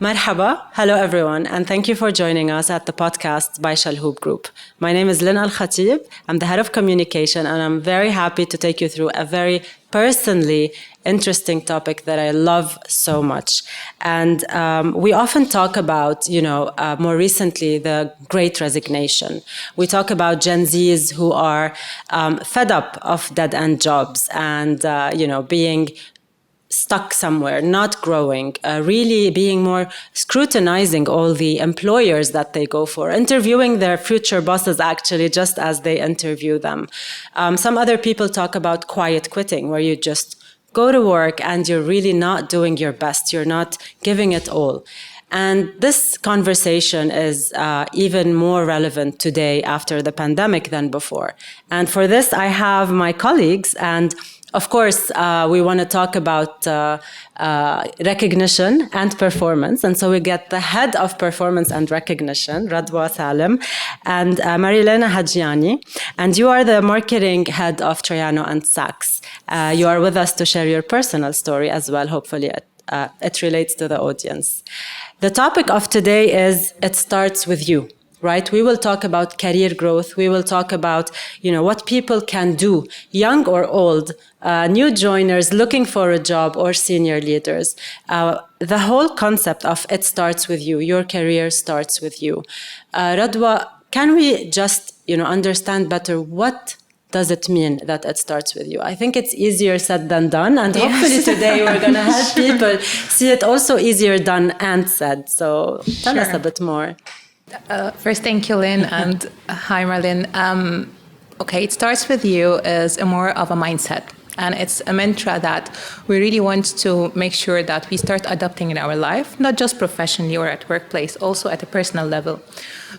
Marhaba. Hello, everyone, and thank you for joining us at the podcast by Chalhoub Group. My name is Lynn Khatib. I'm the head of communication, and I'm very happy to take you through a very personally interesting topic that I love so much. And we often talk about, more recently, the Great Resignation. We talk about Gen Zs who are fed up of dead-end jobs and, being stuck somewhere, not growing, really being more scrutinizing all the employers that they go for, interviewing their future bosses actually just as they interview them. Some other people talk about quiet quitting, where you just go to work and you're really not doing your best, you're not giving it all. And this conversation is even more relevant today after the pandemic than before. And for this, I have my colleagues, and of course, we want to talk about recognition and performance. And so we get the head of performance and recognition, Radwa Salem, and Marilena Hadgianni. And you are the marketing head of Tryano and Saks. You are with us to share your personal story as well. Hopefully it relates to the audience. The topic of today is It Starts With You. Right? We will talk about career growth. We will talk about, what people can do, young or old, new joiners looking for a job or senior leaders. The whole concept of it starts with you. Your career starts with you. Radwa, can we just, understand better what does it mean that it starts with you? I think it's easier said than done. And hopefully today we're going to help people see it also easier done and said. So tell us a bit more. First, thank you, Lynn, and hi, Marilyn. It starts with you is more of a mindset. And it's a mantra that we really want to make sure that we start adopting in our life, not just professionally or at workplace, also at a personal level.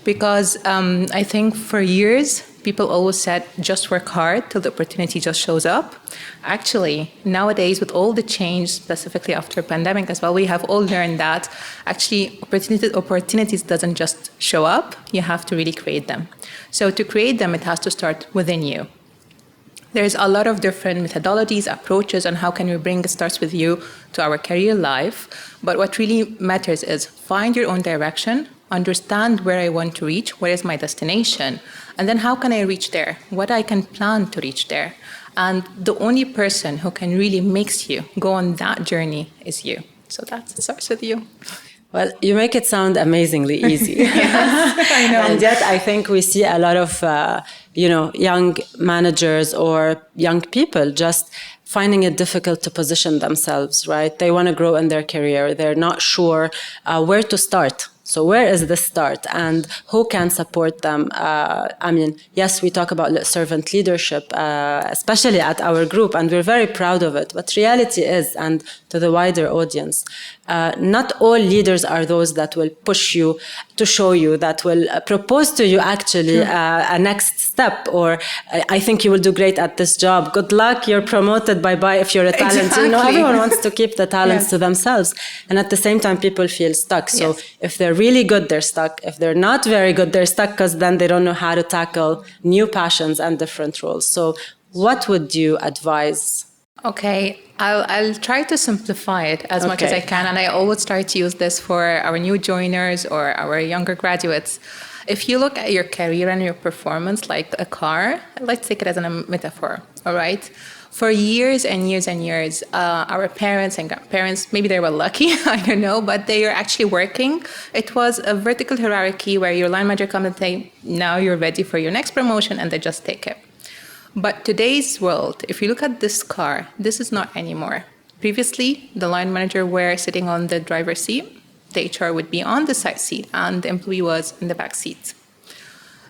Because I think for years, people always said, just work hard till the opportunity just shows up. Actually, nowadays, with all the change, specifically after pandemic as well, we have all learned that actually opportunities doesn't just show up, you have to really create them. So to create them, it has to start within you. There's a lot of different methodologies, approaches, and how can we bring It Starts With You to our career life. But what really matters is find your own direction, understand where I want to reach, where is my destination, and then how can I reach there, what I can plan to reach there. And the only person who can really makes you go on that journey is you. So that starts with you. Well, you make it sound amazingly easy. Yes, I know. And yet I think we see a lot of, young managers or young people just finding it difficult to position themselves, right? They want to grow in their career. They're not sure where to start. So where is the start and who can support them? Yes, we talk about servant leadership, especially at our group, and we're very proud of it. But reality is, and to the wider audience, not all leaders are those that will push you to show you, that will propose to you actually a next step, or I think you will do great at this job. Good luck, you're promoted, bye-bye if you're a talent. Exactly. Everyone wants to keep the talents to themselves. And at the same time, people feel stuck. So if they're really good, they're stuck. If they're not very good, they're stuck because then they don't know how to tackle new passions and different roles. So what would you advise? Okay, I'll try to simplify it as much as I can. And I always try to use this for our new joiners or our younger graduates. If you look at your career and your performance like a car, let's take it as a metaphor, all right? For years and years and years, our parents and grandparents, maybe they were lucky, I don't know, but they are actually working. It was a vertical hierarchy where your line manager comes and say, now you're ready for your next promotion, and they just take it. But today's world, if you look at this car, this is not anymore. Previously, the line manager were sitting on the driver's seat, the HR would be on the side seat, and the employee was in the back seat.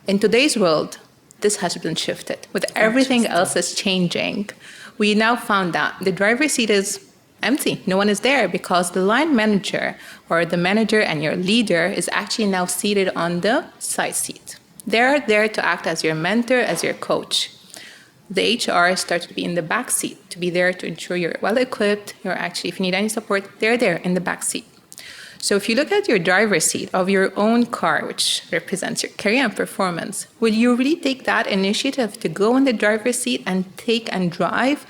In today's world, this has been shifted. With everything else is changing, we now found that the driver's seat is empty. No one is there because the line manager or the manager and your leader is actually now seated on the side seat. They're there to act as your mentor, as your coach. The HR starts to be in the back seat, to be there to ensure you're well equipped. You're actually, if you need any support, they're there in the back seat. So if you look at your driver's seat of your own car, which represents your career and performance, will you really take that initiative to go in the driver's seat and take and drive?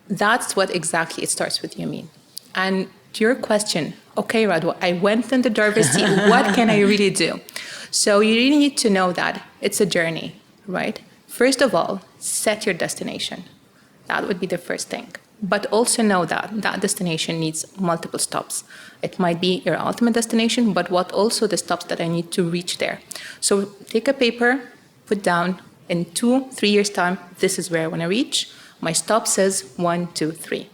That's what exactly It Starts With You mean. And To your question, okay, Radwa, I went in the driver's seat. What can I really do? So you really need to know that it's a journey, right? First of all, set your destination. That would be the first thing. But also know that that destination needs multiple stops. It might be your ultimate destination, but what also the stops that I need to reach there. So take a paper, put down in 2-3 years' time, this is where I want to reach. My stop says 1, 2, 3.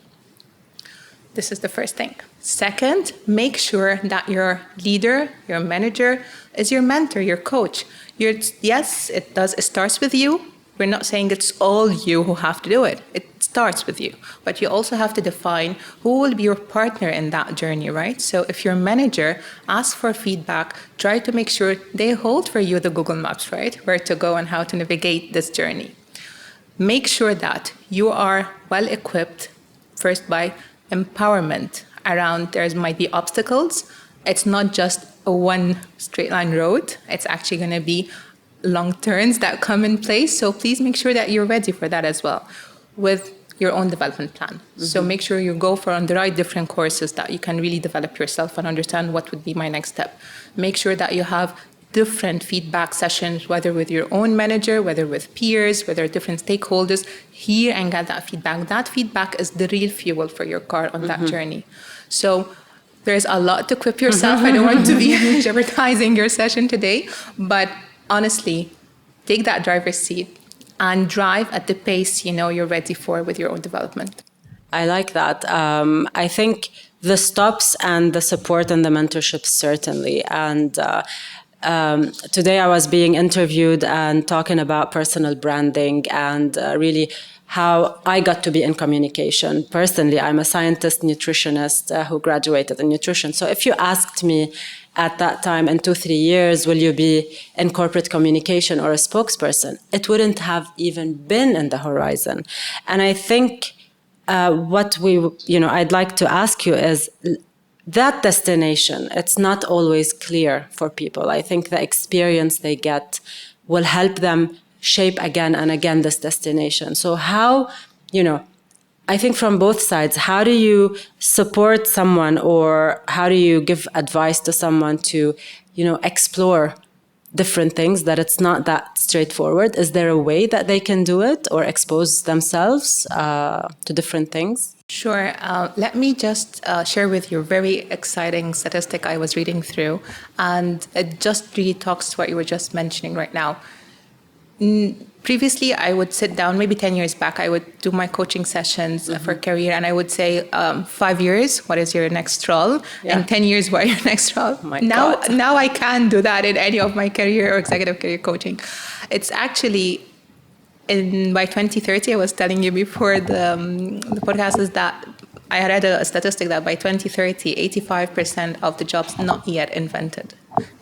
This is the first thing. Second, make sure that your leader, your manager, is your mentor, your coach. Yes, it starts with you. We're not saying it's all you who have to do it. It starts with you. But you also have to define who will be your partner in that journey, right? So if your manager asks for feedback, try to make sure they hold for you the Google Maps, right? Where to go and how to navigate this journey. Make sure that you are well equipped first by empowerment around there might be obstacles. It's not just a one straight line road. It's actually going to be long turns that come in place. So please make sure that you're ready for that as well with your own development plan. So make sure you go for on the right different courses that you can really develop yourself and understand what would be my next step. Make sure that you have different feedback sessions, whether with your own manager, whether with peers, whether different stakeholders, hear and get that feedback. That feedback is the real fuel for your car on that journey. So there's a lot to equip yourself. I don't want to be jeopardizing your session today, but honestly, take that driver's seat and drive at the pace you know you're ready for with your own development. I like that. I think the stops and the support and the mentorship, certainly. And today I was being interviewed and talking about personal branding and really how I got to be in communication. Personally, I'm a scientist, nutritionist who graduated in nutrition. So if you asked me at that time in 2-3 years, will you be in corporate communication or a spokesperson? It wouldn't have even been in the horizon. And I think I'd like to ask you is that destination, it's not always clear for people. I think the experience they get will help them shape again and again this destination. So how, I think from both sides, how do you support someone or how do you give advice to someone to, explore different things that it's not that straightforward? Is there a way that they can do it or expose themselves to different things? Sure. Let me just share with you a very exciting statistic I was reading through, and it just really talks to what you were just mentioning right now. Previously, I would sit down, maybe 10 years back, I would do my coaching sessions for career, and I would say, 5 years, what is your next role? Yeah. And 10 years, what are your next role? Oh now I can do that in any of my career or executive career coaching. It's actually, by 2030, I was telling you before the podcast, is that I read a statistic that by 2030, 85% of the jobs not yet invented.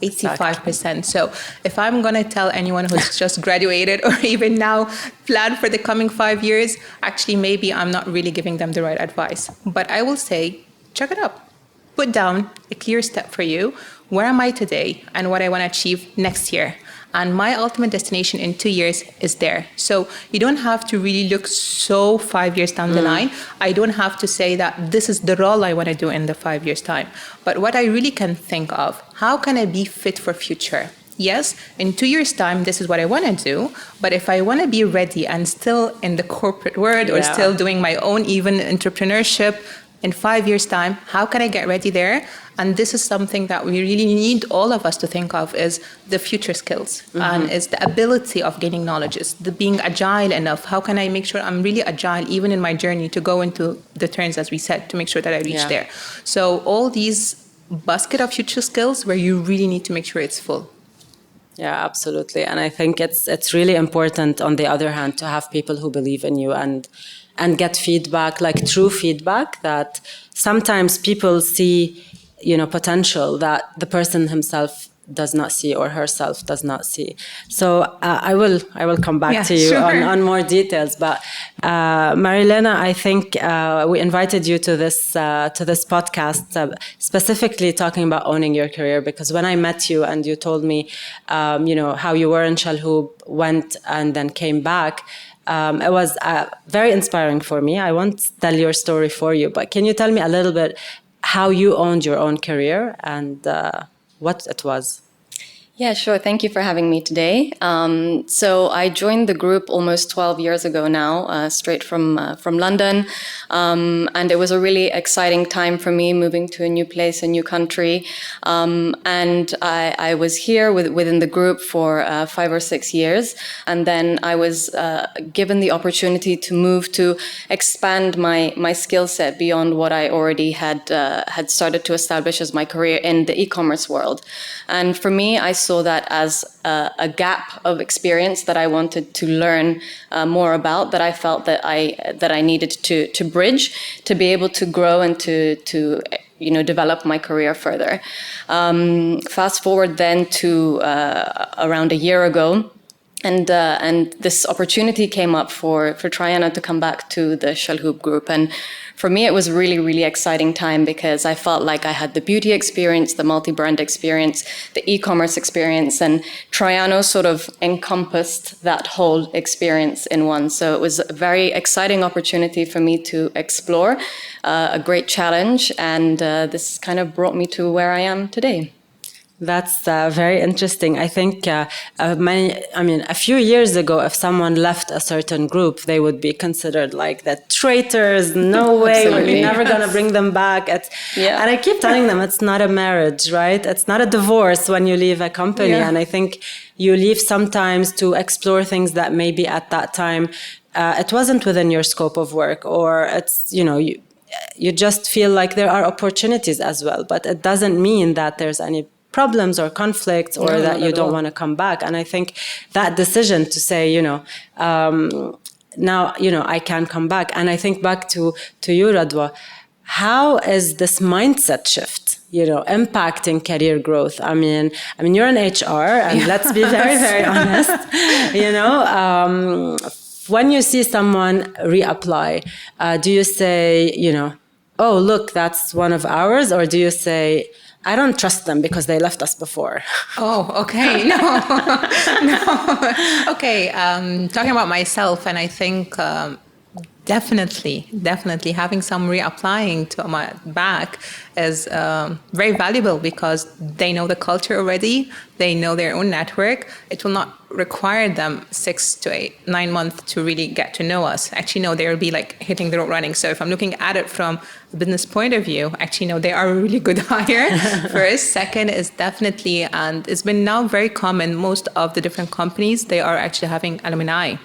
85%. So if I'm going to tell anyone who's just graduated or even now plan for the coming 5 years, actually maybe I'm not really giving them the right advice. But I will say, check it up. Put down a clear step for you. Where am I today and what I want to achieve next year? And my ultimate destination in 2 years is there. So you don't have to really look so 5 years down the line. I don't have to say that this is the role I want to do in the 5 years' time. But what I really can think of, how can I be fit for future? Yes, in 2 years' time, this is what I want to do. But if I want to be ready and still in the corporate world or still doing my own even entrepreneurship, in 5 years' time, how can I get ready there? And this is something that we really need all of us to think of is the future skills and is the ability of gaining knowledge, is the being agile enough. How can I make sure I'm really agile even in my journey to go into the turns, as we said, to make sure that I reach there. So all these basket of future skills where you really need to make sure it's full. Yeah, absolutely. And I think it's really important, on the other hand, to have people who believe in you and get feedback, like true feedback, that sometimes people see, potential that the person himself does not see or herself does not see. So I will come back to you on more details. But Marilena, I think we invited you to this podcast specifically talking about owning your career, because when I met you and you told me, how you were in Chalhoub, went and then came back, it was very inspiring for me. I won't tell your story for you, but can you tell me a little bit how you owned your own career and what it was. Yeah, sure. Thank you for having me today. So I joined the group almost 12 years ago now, straight from London. And it was a really exciting time for me, moving to a new place, a new country. And I was here within the group for 5 or 6 years. And then I was given the opportunity to move to expand my skill set beyond what I already had started to establish as my career in the e-commerce world. And for me, I saw that as a gap of experience that I wanted to learn more about, that I felt that I needed to bridge to be able to grow and to develop my career further. Fast forward then to around a year ago. And this opportunity came up for Tryano to come back to the Chalhoub group. And for me, it was a really, really exciting time because I felt like I had the beauty experience, the multi-brand experience, the e-commerce experience, and Tryano sort of encompassed that whole experience in one. So it was a very exciting opportunity for me to explore, a great challenge, and this kind of brought me to where I am today. That's very interesting. I think a few years ago, if someone left a certain group, they would be considered like the traitors. No way, we're never going to bring them back. And I keep telling them it's not a marriage, right? It's not a divorce when you leave a company. Yeah. And I think you leave sometimes to explore things that maybe at that time it wasn't within your scope of work, or it's, you just feel like there are opportunities as well. But it doesn't mean that there's any problems or conflicts or that you don't want to come back. And I think that decision to say, now, I can come back. And I think back to you, Radwa, how is this mindset shift, impacting career growth? I mean, you're in HR, and let's be very, very honest, when you see someone reapply, do you say, oh, look, that's one of ours? Or do you say, I don't trust them because they left us before? Oh, okay. No. No. Okay. Talking about myself, and I think definitely having some reapplying to my back is very valuable because they know the culture already. They know their own network. It will not require them 6 to 8, 9 months to really get to know us. Actually, no, they will be like hitting the road running. So if I'm looking at it from a business point of view, actually, no, they are a really good hire. First. Second is definitely, and it's been now very common, most of the different companies, they are actually having alumni,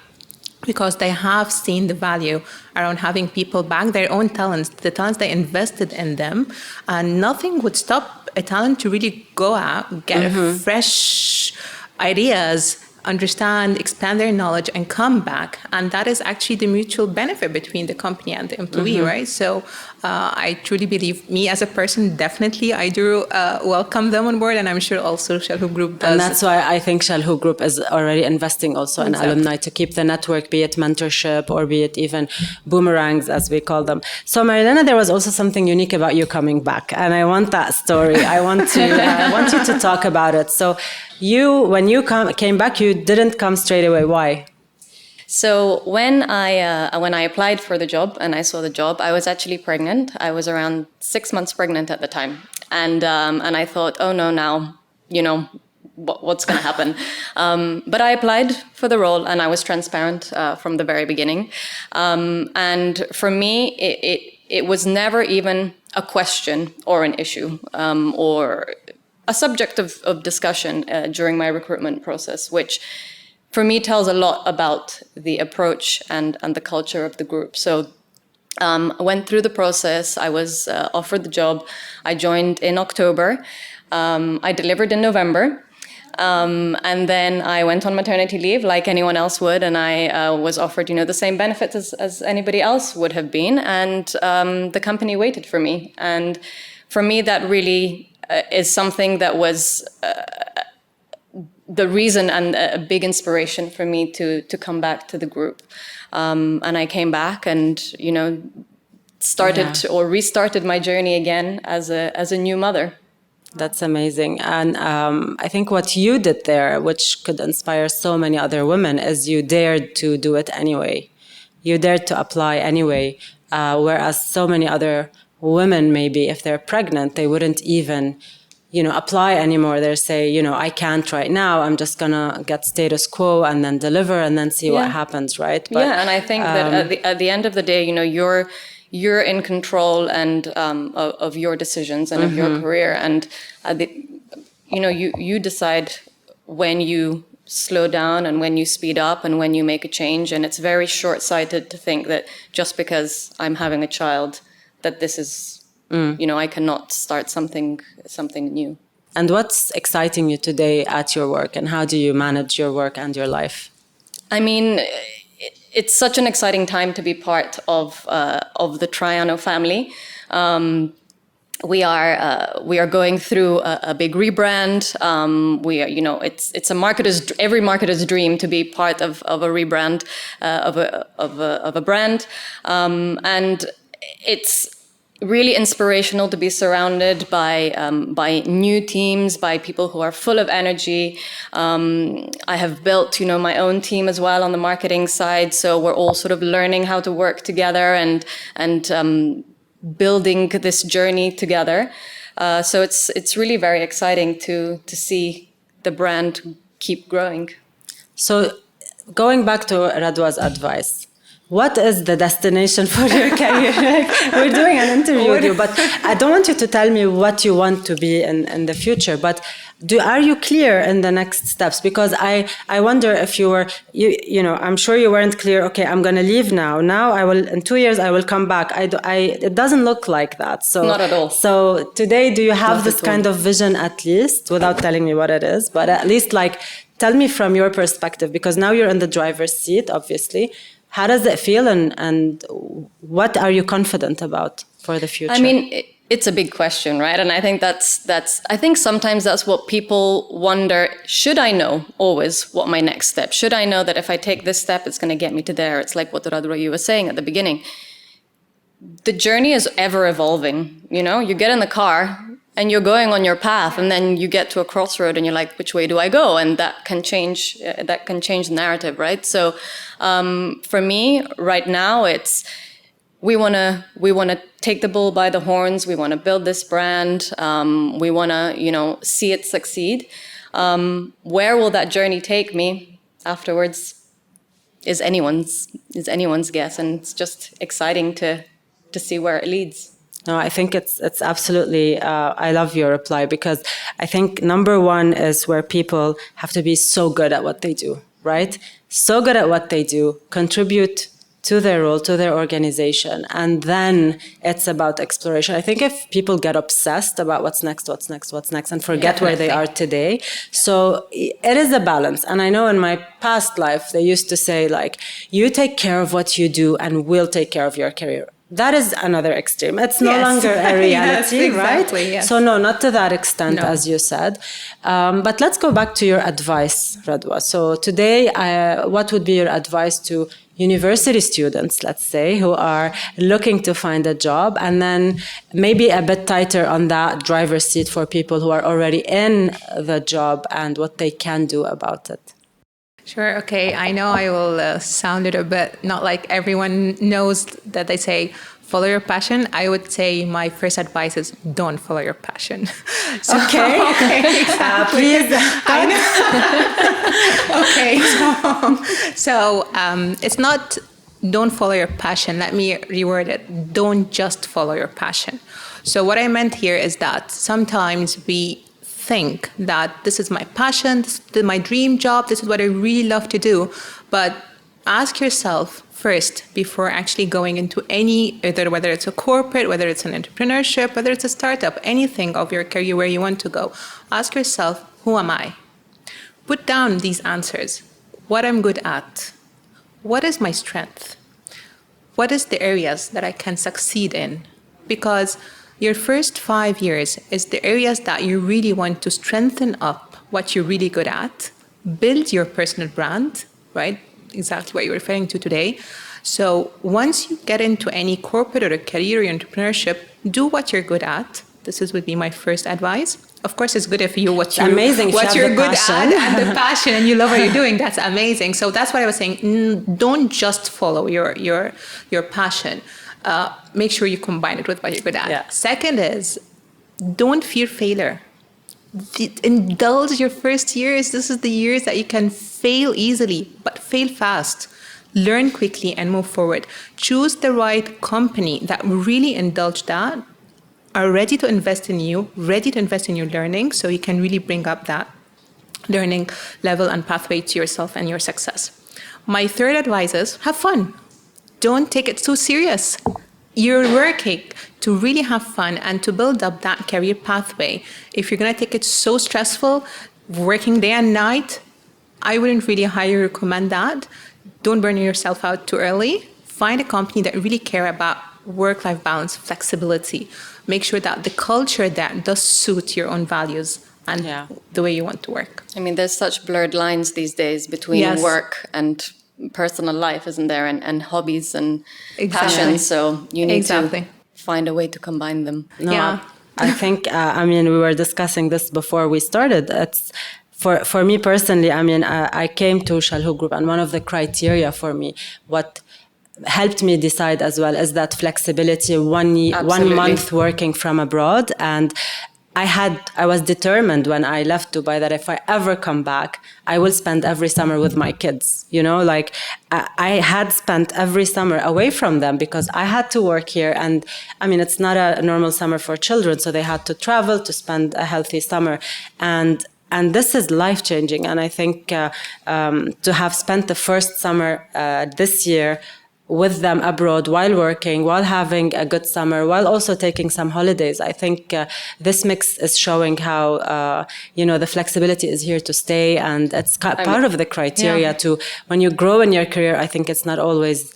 because they have seen the value around having people back their own talents, the talents they invested in them. And nothing would stop a talent to really go out, get fresh ideas, understand, expand their knowledge, and come back. And that is actually the mutual benefit between the company and the employee, right? So I truly believe, me as a person, definitely I do welcome them on board, and I'm sure also Chalhoub Group does. And that's why I think Chalhoub Group is already investing also in alumni to keep the network, be it mentorship or be it even boomerangs, as we call them. So Marilena, there was also something unique about you coming back, and I want that story. I want you to talk about it. So when you came back, you didn't come straight away. Why? So when I applied for the job and I saw the job, I was actually pregnant. I was around 6 months pregnant at the time, and I thought, oh no, now what's going to happen? But I applied for the role, and I was transparent from the very beginning. And for me, it was never even a question or an issue or a subject of discussion during my recruitment process, which for me tells a lot about the approach and the culture of the group. So I went through the process. I was offered the job. I joined in October. I delivered in November. And then I went on maternity leave like anyone else would, and I was offered, the same benefits as anybody else would have been. And the company waited for me. And for me, that really is something that was the reason and a big inspiration for me to come back to the group. And I came back and, restarted my journey again as a new mother. That's amazing. And I think what you did there, which could inspire so many other women, is you dared to do it anyway. You dared to apply anyway, whereas so many other women, maybe if they're pregnant, they wouldn't even, apply anymore. They say, I can't right now. I'm just gonna get status quo and then deliver and then see what happens, right? But, and I think that at the end of the day, you're in control and of your decisions and of your career, and you decide when you slow down and when you speed up and when you make a change. And it's very short-sighted to think that just because I'm having a child, that this is, I cannot start something new. And what's exciting you today at your work, and how do you manage your work and your life? I mean, it's such an exciting time to be part of the Tryano family. We are going through a big rebrand. It's every marketer's dream to be part of a rebrand of a brand, and it's really inspirational to be surrounded by new teams, by people who are full of energy. I have built, my own team as well on the marketing side, so we're all sort of learning how to work together and building this journey together. So it's really very exciting to see the brand keep growing. So going back to Radwa's advice, what is the destination for your career? We're doing an interview with you, but I don't want you to tell me what you want to be in the future, but are you clear in the next steps? Because I wonder if you were, I'm sure you weren't clear, okay, I'm going to leave now. Now in 2 years, I will come back. It doesn't look like that. So not at all. So today, do you have this kind of vision at least, without telling me what it is, but at least tell me from your perspective, because now you're in the driver's seat, obviously. How does it feel, and what are you confident about for the future? I mean, it's a big question, right? And I think I think sometimes that's what people wonder. Should I know always what my next step? Should I know that if I take this step, it's going to get me to there? It's like what Radwa, you were saying at the beginning. The journey is ever evolving. You get in the car and you're going on your path, and then you get to a crossroad and you're like, which way do I go? And that can change the narrative, right? So for me right now, it's we want to take the bull by the horns. We want to build this brand. We want to see it succeed. Where will that journey take me afterwards is anyone's guess, and it's just exciting to see where it leads. No, I think it's absolutely, I love your reply, because I think number one is where people have to be so good at what they do, right? So good at what they do, contribute to their role, to their organization, and then it's about exploration. I think if people get obsessed about what's next, and forget where they are today, so it is a balance. And I know in my past life, they used to say, you take care of what you do and we'll take care of your career. That is another extreme. It's no longer a reality, yes, exactly, right? Yes. So no, not to that extent, as you said. But let's go back to your advice, Radwa. So today, what would be your advice to university students, let's say, who are looking to find a job, and then maybe a bit tighter on that driver's seat for people who are already in the job and what they can do about it? Sure. Okay. I know I will sound it a bit not like everyone knows that they say follow your passion. I would say my first advice is don't follow your passion. So, okay. Please. Okay. So it's not don't follow your passion. Let me reword it. Don't just follow your passion. So what I meant here is that sometimes we think that this is my passion, this is my dream job, this is what I really love to do. But ask yourself first, before actually going into whether it's a corporate, whether it's an entrepreneurship, whether it's a startup, anything of your career where you want to go, ask yourself, who am I? Put down these answers. What I'm good at? What is my strength? What is the areas that I can succeed in? Because your first 5 years is the areas that you really want to strengthen up what you're really good at, build your personal brand, right? Exactly what you're referring to today. So once you get into any corporate or a career or entrepreneurship, do what you're good at. Would be my first advice. Of course, it's good if you're good at and the passion and you love what you're doing. That's amazing. So that's what I was saying. Don't just follow your passion. make sure you combine it with what you're good at. Yeah. Second is, don't fear failure. Indulge your first years. This is the years that you can fail easily, but fail fast. Learn quickly and move forward. Choose the right company that will really indulge that, are ready to invest in you, ready to invest in your learning, so you can really bring up that learning level and pathway to yourself and your success. My third advice is have fun. Don't take it so serious. You're working to really have fun and to build up that career pathway. If you're going to take it so stressful, working day and night, I wouldn't really highly recommend that. Don't burn yourself out too early. Find a company that really care about work-life balance, flexibility. Make sure that the culture there does suit your own values and the way you want to work. I mean, there's such blurred lines these days between work and personal life, isn't there? And hobbies and passions. So you need to find a way to combine them. No, I think, I mean, we were discussing this before we started. It's for me personally, I mean, I came to Chalhoub Group, and one of the criteria for me, what helped me decide as well, is that flexibility, 1 month working from abroad. And I was determined when I left Dubai that if I ever come back, I will spend every summer with my kids. You know, like I had spent every summer away from them because I had to work here. And I mean, it's not a normal summer for children. So they had to travel to spend a healthy summer. And this is life-changing. And I think to have spent the first summer this year with them abroad while working, while having a good summer, while also taking some holidays. I think this mix is showing how, the flexibility is here to stay. And it's part of the criteria to, when you grow in your career, I think it's not always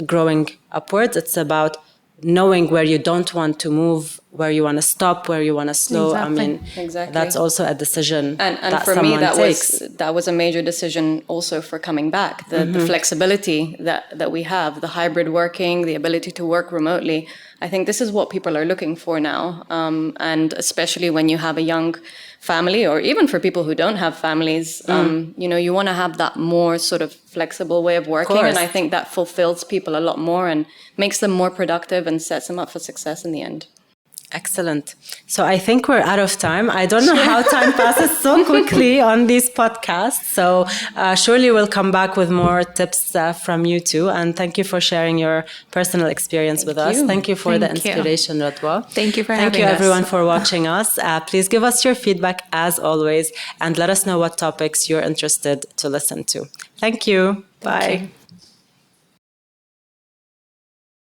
growing upwards. It's about knowing where you don't want to move, where you want to stop, where you want to slow. Exactly. I mean, that's also a decision and that for someone me, takes. that was a major decision also for coming back. The flexibility that we have, the hybrid working, the ability to work remotely. I think this is what people are looking for now. And especially when you have a young family, or even for people who don't have families, you want to have that more sort of flexible way of working. And I think that fulfills people a lot more and makes them more productive and sets them up for success in the end. Excellent. So I think we're out of time. I don't know how time passes so quickly on these podcasts. So surely we'll come back with more tips from you too. And thank you for sharing your personal experience with us. Thank you for the inspiration, Radwa. Thank you for having us. Thank you everyone for watching us. Please give us your feedback as always and let us know what topics you're interested to listen to. Thank you. Bye.